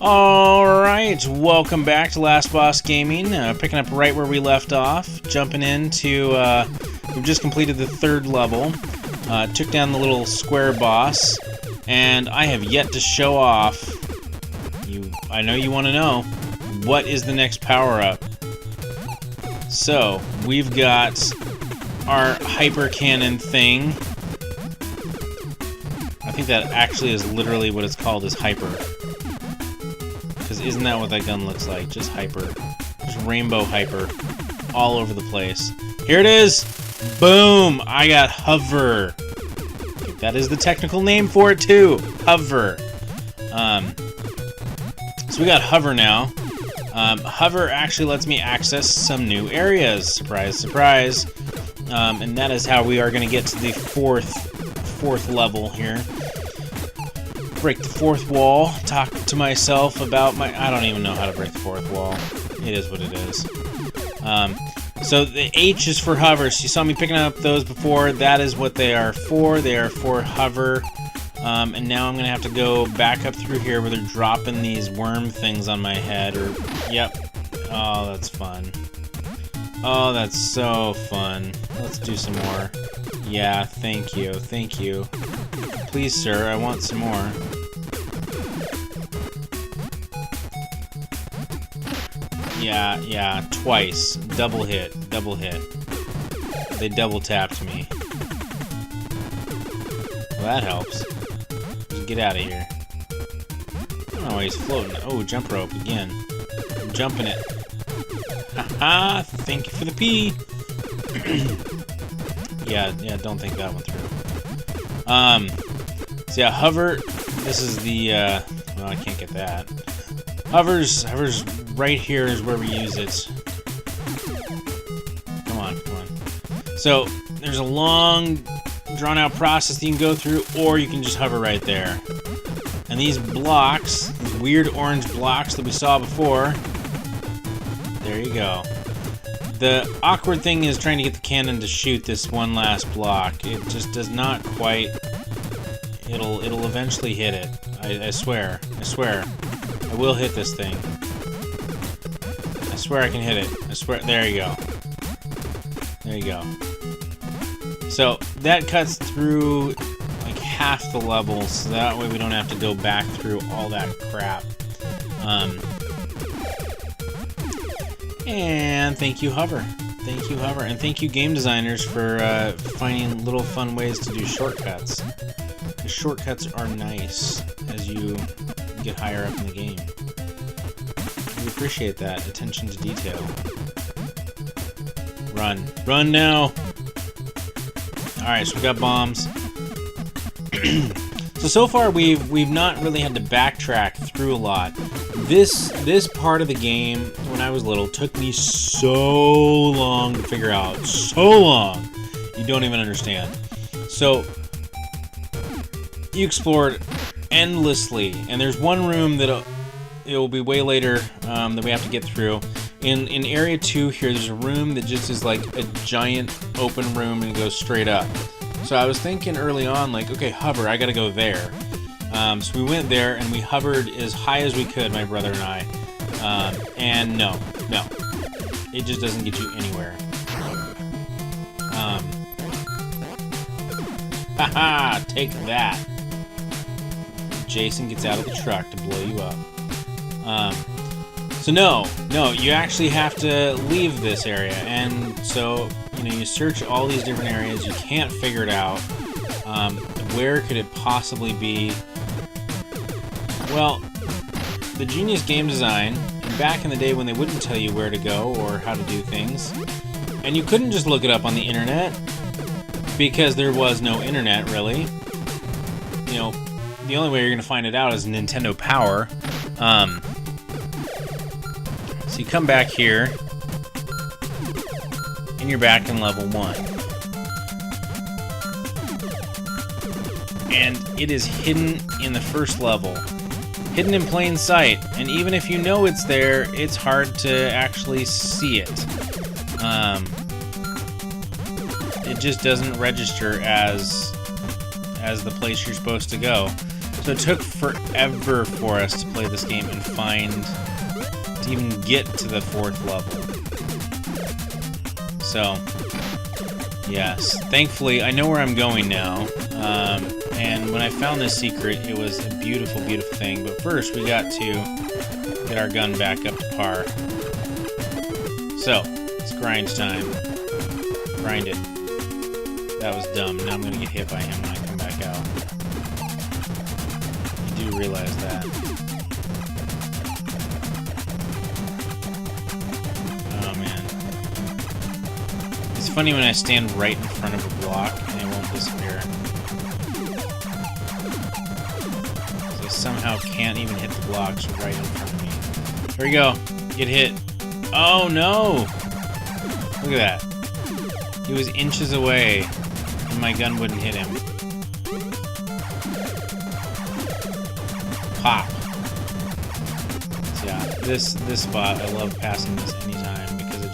Alright, welcome back to Last Boss Gaming, picking up right where we left off, jumping into, we've just completed the third level, took down the little square boss, and I have yet to show off, I know you want to know, what is the next power-up? So, we've got our hyper cannon thing. I think that actually is literally what it's called, is hyper. Because isn't that what that gun looks like? Just hyper. Just rainbow hyper. All over the place. Here it is! Boom! I got hover. That is the technical name for it too. Hover. So we got hover now. Hover actually lets me access some new areas. Surprise, surprise. And that is how we are going to get to the fourth level here. Break the fourth wall, talk to myself about I don't even know how to break the fourth wall. It is what it is. So the H is for hover. So you saw me picking up those before. That is what they are for. They are for hover. And now I'm going to have to go back up through here where they're dropping these worm things on my head. Yep. Oh, that's fun. Oh, that's so fun. Let's do some more. Yeah, thank you. Thank you. Please, sir, I want some more. Yeah, twice. Double hit. They double tapped me. Well, that helps. Just get out of here. Oh, he's floating. Oh, jump rope again. I'm jumping it. Haha, thank you for the P. Yeah, don't think that one through. So yeah, hover, this is the, well, I can't get that. Hover's right here is where we use it. Come on. So, there's a long, drawn-out process that you can go through, or you can just hover right there. And these blocks, these weird orange blocks that we saw before, there you go. The awkward thing is trying to get the cannon to shoot this one last block. It just does not quite... It'll eventually hit it. I swear. I will hit this thing. I swear I can hit it. I swear. There you go. There you go. So, that cuts through like half the level, so that way we don't have to go back through all that crap. And thank you, Hover. Thank you, Hover. And thank you, game designers, for finding little fun ways to do shortcuts. The shortcuts are nice as you get higher up in the game. We appreciate that attention to detail. Run. Run now! Alright, so we got bombs. So far we've not really had to backtrack through a lot. This part of the game, when I was little, took me so long to figure out. So long! You don't even understand. So, you explored endlessly, and there's one room that it'll be way later that we have to get through. In area 2 here, there's a room that just is like a giant open room and goes straight up. So I was thinking early on, like, okay, hover, I gotta go there. So we went there and we hovered as high as we could, my brother and I. And no, it just doesn't get you anywhere. Haha, take that. Jason gets out of the truck to blow you up. So no, you actually have to leave this area, and so, you search all these different areas, you can't figure it out. Where could it possibly be? Well, the genius game design, and back in the day when they wouldn't tell you where to go or how to do things, and you couldn't just look it up on the internet, because there was no internet, really. The only way you're going to find it out is Nintendo Power. So you come back here, and you're back in level 1. And it is hidden in the first level. Hidden in plain sight. And even if you know it's there, it's hard to actually see it. It just doesn't register as the place you're supposed to go. So it took forever for us to play this game and to even get to the 4th level. So, yes. Thankfully, I know where I'm going now. And when I found this secret, it was a beautiful, beautiful thing. But first, we got to get our gun back up to par. So, it's grind time. Grind it. That was dumb. Now I'm going to get hit by him when I come back out. You do realize that. Oh, man. It's funny when I stand right in front of a block and it won't disappear. So I somehow can't even hit the blocks right in front of me. Here we go. Get hit. Oh, no! Look at that. He was inches away, and my gun wouldn't hit him. Pop. So yeah, this spot, I love passing this anytime because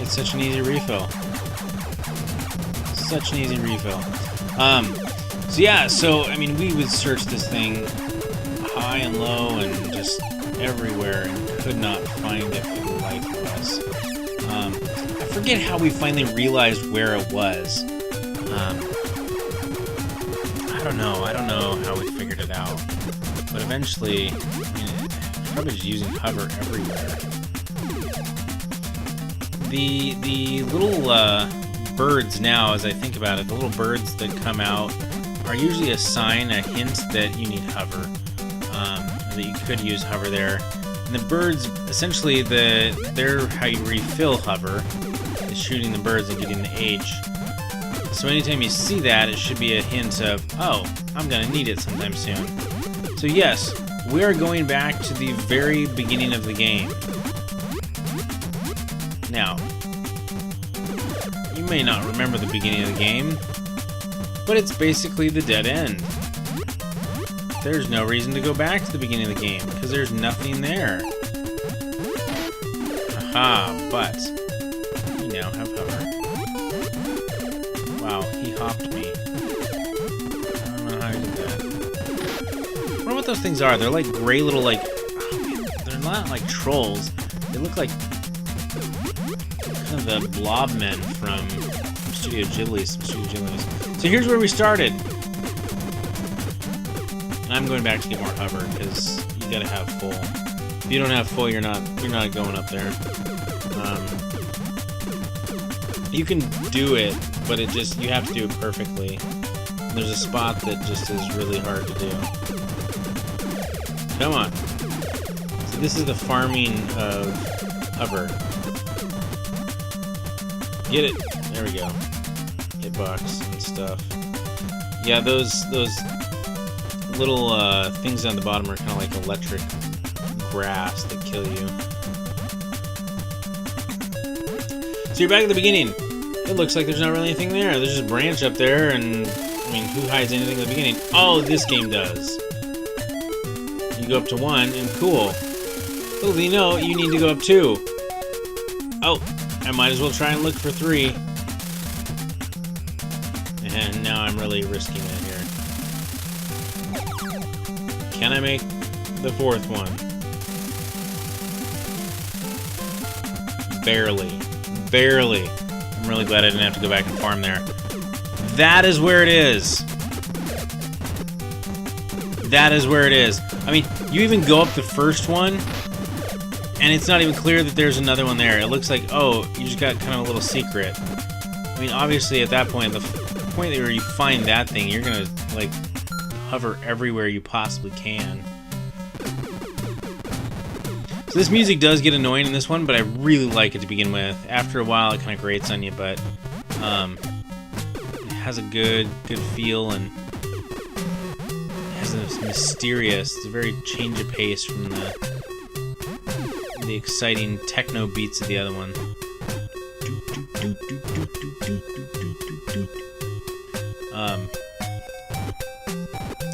it's such an easy refill. Such an easy refill. So yeah, so I mean, we would search this thing high and low and just everywhere and could not find it for the life of us. I forget how we finally realized where it was. I don't know how we figured it out. But eventually, I mean, probably just using hover everywhere. The little birds now, as I think about it, the little birds that come out are usually a sign, a hint that you need hover. That you could use hover there. And the birds, essentially, they're how you refill hover, is shooting the birds and getting the H. So anytime you see that, it should be a hint of, oh, I'm gonna need it sometime soon. So yes, we are going back to the very beginning of the game. Now, you may not remember the beginning of the game, but it's basically the dead end. There's no reason to go back to the beginning of the game, because there's nothing there. Aha, but we now have hover. Wow, he hopped me. I don't know how he did that. I wonder what those things are. They're like gray little, like... Oh man, they're not like trolls. They look like kind of the blob men from Studio Ghibli. So here's where we started. I'm going back to get more hover because you gotta have full. If you don't have full, you're not going up there. You can do it, but you have to do it perfectly. And there's a spot that just is really hard to do. Come on. So this is the farming of hover. Get it. There we go. Hitbox and stuff. Yeah, those little things on the bottom are kind of like electric grass that kill you. So you're back at the beginning. It looks like there's not really anything there. There's just a branch up there, and I mean, who hides anything at the beginning? Oh, this game does. You go up to 1, and cool. Little do you know, you need to go up 2. Oh, I might as well try and look for 3. And now I'm really risking it here. Can I make the 4th one? Barely. Barely. I'm really glad I didn't have to go back and farm there. That is where it is. That is where it is. I mean, you even go up the first one, and it's not even clear that there's another one there. It looks like, oh, you just got kind of a little secret. I mean, obviously, at that point, the point where you find that thing, you're gonna, like, hover everywhere you possibly can. So this music does get annoying in this one, but I really like it to begin with. After a while, it kind of grates on you, but it has a good feel, and it has this mysterious, it's a very change of pace from the exciting techno beats of the other one.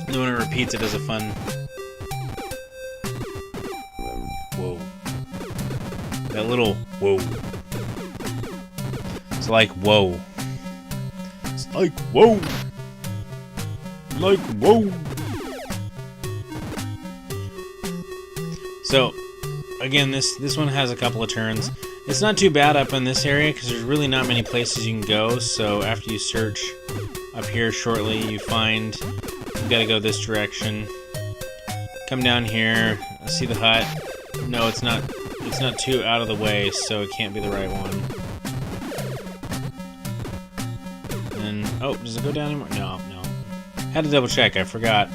And then when it repeats, it does a fun... Whoa. That little whoa. It's like whoa. It's like whoa. Like whoa. So, again, this one has a couple of turns. It's not too bad up in this area because there's really not many places you can go. So after you search up here shortly, you find you gotta go this direction. Come down here, see the hut. No, it's not too out of the way, so it can't be the right one. And oh, does it go down anymore? No. Had to double check, I forgot.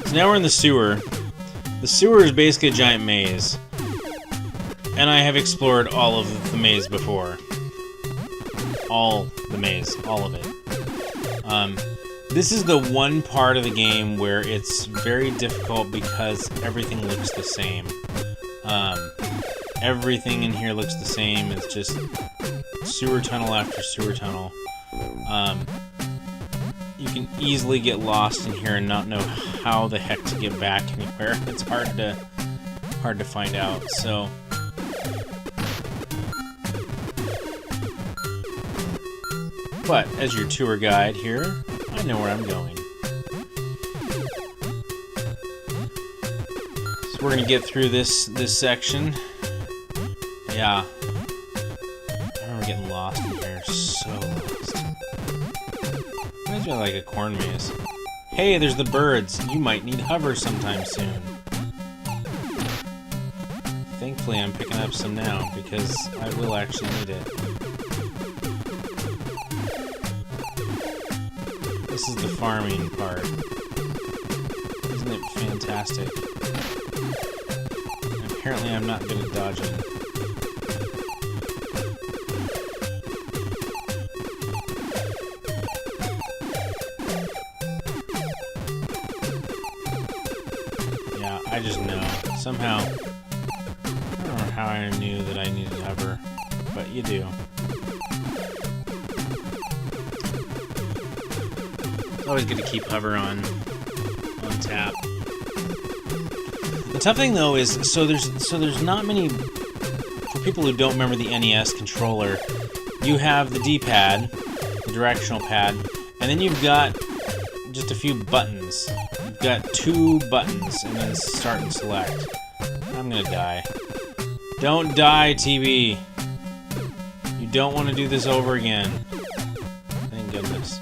So now we're in the sewer. The sewer is basically a giant maze. And I have explored all of the maze before. All the maze, all of it. This is the one part of the game where it's very difficult because everything looks the same. Everything in here looks the same. It's just sewer tunnel after sewer tunnel. You can easily get lost in here and not know how the heck to get back anywhere. It's hard to find out. So. But as your tour guide here, I know where I'm going. So we're gonna get through this section. Yeah. I remember getting lost in here, so lost. Imagine like a corn maze. Hey, there's the birds. You might need hover sometime soon. Thankfully, I'm picking up some now because I will actually need it. This is the farming part. Isn't it fantastic? And apparently I'm not good at dodging. Yeah, I just know. Somehow, I don't know how I knew that I needed hover, but you do. Always good to keep hover on tap. The tough thing though is so there's not many, for people who don't remember the NES controller. You have the D-pad, the directional pad, and then you've got just a few buttons. You've got 2 buttons and then start and select. I'm gonna die. Don't die, TB. You don't want to do this over again. Thank goodness.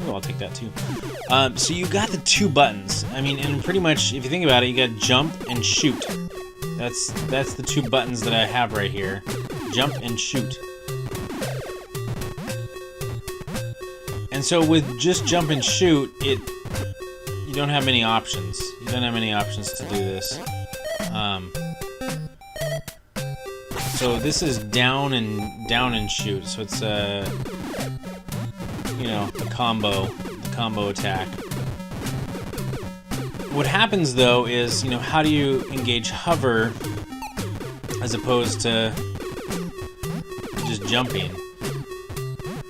I'll take that too. So you got the 2 buttons. I mean, and pretty much, if you think about it, you got jump and shoot. That's the 2 buttons that I have right here. Jump and shoot. And so with just jump and shoot, you don't have many options. You don't have many options to do this. So this is down and shoot. So it's you know, the combo attack. What happens though is, you know, how do you engage hover as opposed to just jumping?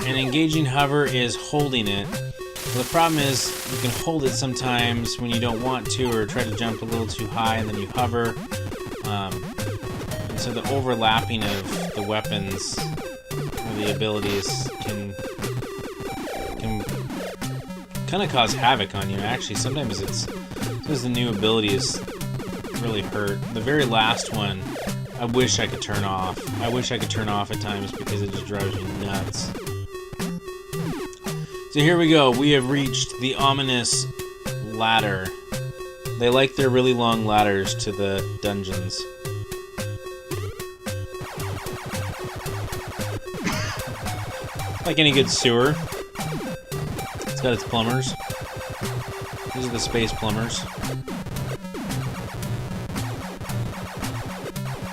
And engaging hover is holding it. Well, the problem is you can hold it sometimes when you don't want to, or try to jump a little too high and then you hover. And so the overlapping of the weapons or the abilities can kind of cause havoc on you. Actually, sometimes the new abilities really hurt. The very last one, I wish I could turn off. I wish I could turn off at times because it just drives me nuts. So here we go. We have reached the ominous ladder. They like their really long ladders to the dungeons. Like any good sewer, it's got its plumbers. These are the space plumbers.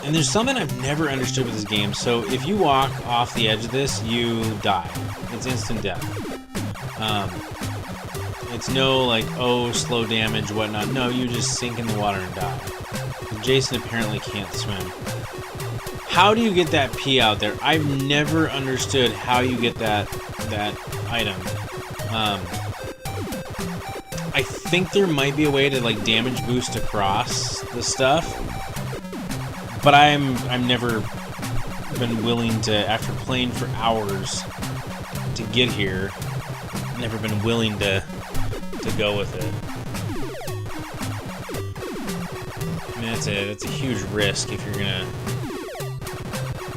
And there's something I've never understood with this game. So if you walk off the edge of this, you die. It's instant death. It's no like, oh, slow damage, whatnot. No, you just sink in the water and die. Jason apparently can't swim. How do you get that pea out there? I've never understood how you get that item. I think there might be a way to like damage boost across the stuff, but I'm never been willing to, after playing for hours to get here, never been willing to go with it. I mean, that's a huge risk if you're gonna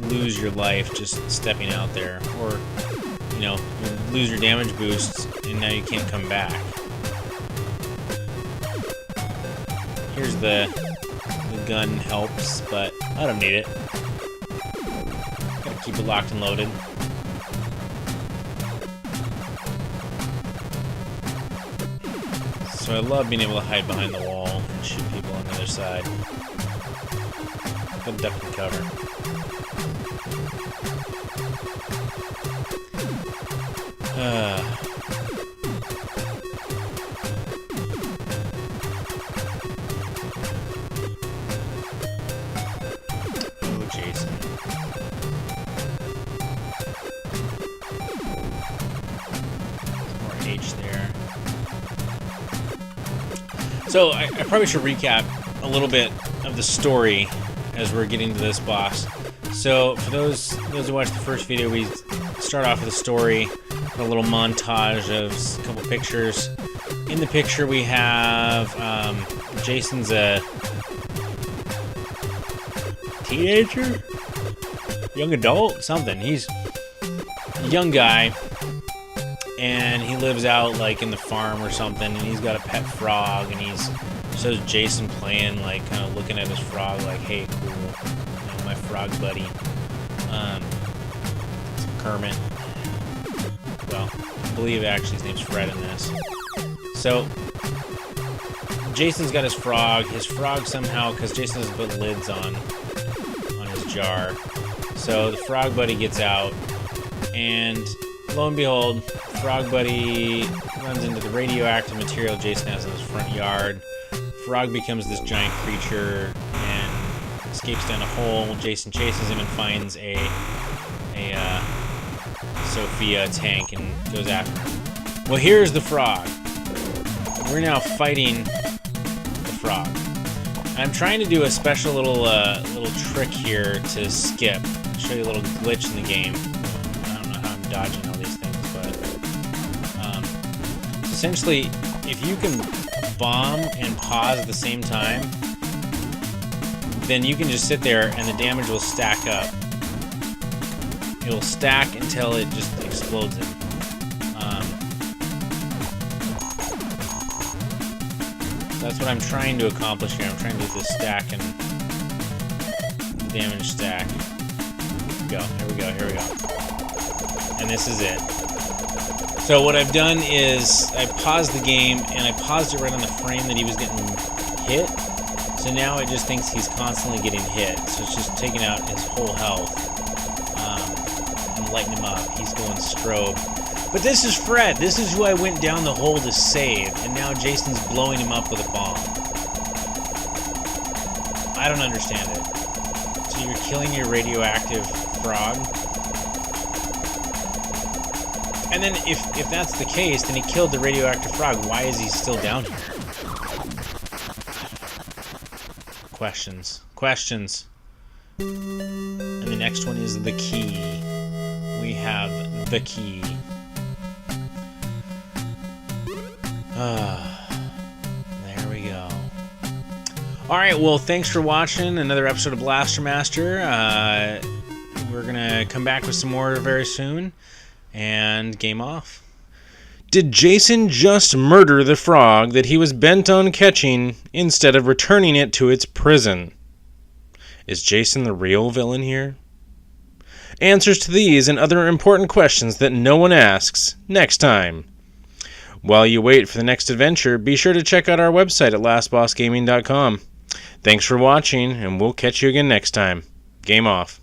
lose your life just stepping out there, or you know, you lose your damage boosts and now you can't come back. Here's the gun helps, but I don't need it. Gotta keep it locked and loaded. So I love being able to hide behind the wall and shoot people on the other side. Good duck and cover. Oh, Jason. More H there. So I probably should recap a little bit of the story as we're getting to this boss. So for those who watched the first video, we start off with a story, a little montage of a couple pictures. In the picture we have Jason's a teenager? Young adult? Something. He's a young guy, and he lives out like in the farm or something, and he's got a pet frog, and he's shows Jason playing, like kind of looking at his frog like, hey, cool, you know, my frog buddy. It's Kermit. Well, I believe actually his name's Fred in this. So Jason's got his frog. His frog somehow, because Jason has put lids on his jar. So the frog buddy gets out, and lo and behold, frog buddy runs into the radioactive material Jason has in his front yard. Frog becomes this giant creature and escapes down a hole. Jason chases him and finds a Sophia tank and goes after him. Well, here's the frog. We're now fighting the frog. I'm trying to do a special little trick here to skip. I'll show you a little glitch in the game. I don't know how I'm dodging all these things, but essentially, if you can bomb and pause at the same time, then you can just sit there and the damage will stack up. It'll stack until it just explodes him. That's what I'm trying to accomplish here. I'm trying to do this stack and damage stack. Here we go. And this is it. So what I've done is I paused the game, and I paused it right on the frame that he was getting hit. So now it just thinks he's constantly getting hit. So it's just taking out his whole health and lighting him up. He's going strobe. But this is Fred. This is who I went down the hole to save, and now Jason's blowing him up with a bomb. I don't understand it. So you're killing your radioactive frog? And then if that's the case, then he killed the radioactive frog. Why is he still down here? Questions. And the next one is the key. We have the key. There we go. Alright, well, thanks for watching another episode of Blaster Master. We're gonna come back with some more very soon. And game off. Did Jason just murder the frog that he was bent on catching instead of returning it to its prison? Is Jason the real villain here? Answers to these and other important questions that no one asks next time. While you wait for the next adventure, be sure to check out our website at lastbossgaming.com. Thanks for watching, and we'll catch you again next time. Game off.